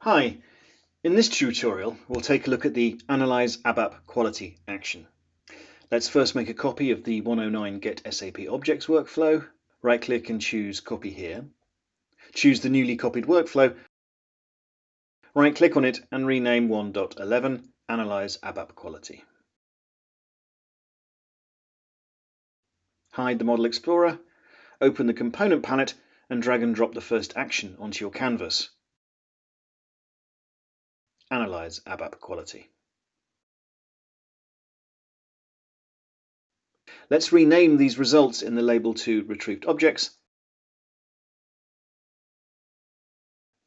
Hi, in this tutorial we'll take a look at the Analyze ABAP Quality action. Let's first make a copy of the 109 Get SAP Objects workflow. Right click and choose Copy here. Choose the newly copied workflow. Right click on it and rename 1.11 Analyze ABAP Quality. Hide the Model Explorer, open the Component palette and drag and drop the first action onto your canvas. Analyze ABAP Quality. Let's rename these results in the label to Retrieved Objects,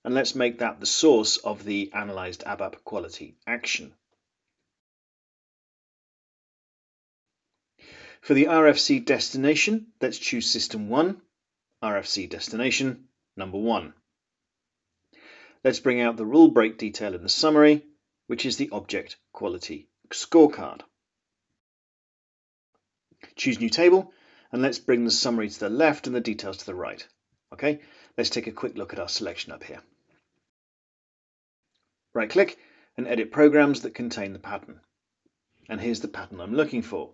and let's make that the source of the Analyzed ABAP Quality action. For the RFC destination, let's choose System 1, RFC destination, number 1. Let's bring out the rule break detail in the summary, which is the Object Quality Scorecard. Choose New Table, and let's bring the summary to the left and the details to the right. Okay, let's take a quick look at our selection up here. Right click and edit programs that contain the pattern. And here's the pattern I'm looking for.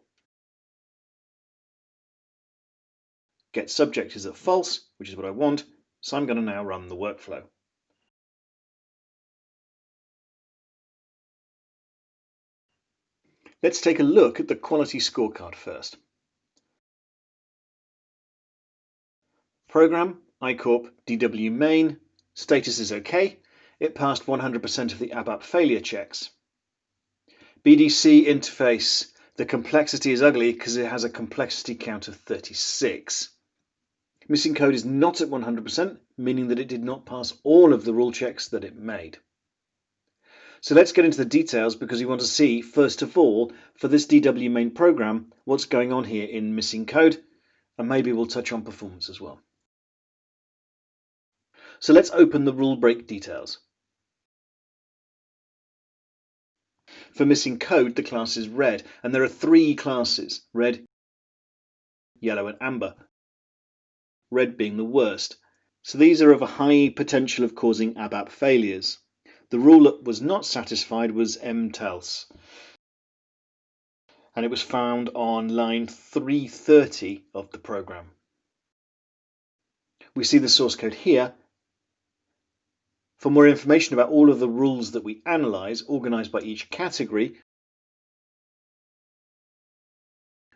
Get subject is at false, which is what I want, so I'm going to now run the workflow. Let's take a look at the quality scorecard first. Program, iCorp, DW main, status is OK. It passed 100% of the ABAP failure checks. BDC interface, the complexity is ugly because it has a complexity count of 36. Missing code is not at 100%, meaning that it did not pass all of the rule checks that it made. So let's get into the details because we want to see, first of all, for this DW main program, what's going on here in missing code, and maybe we'll touch on performance as well. So let's open the rule break details. For missing code, the class is red, and there are 3 classes, red, yellow, and amber. Red being the worst. So these are of a high potential of causing ABAP failures. The rule that was not satisfied was mtels, and it was found on line 330 of the program. We see the source code here. For more information about all of the rules that we analyze, organized by each category,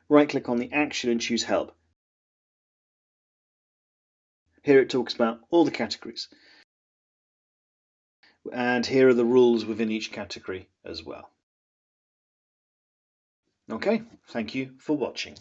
right-click on the action and choose Help. Here it talks about all the categories. And here are the rules within each category as well. Okay, thank you for watching.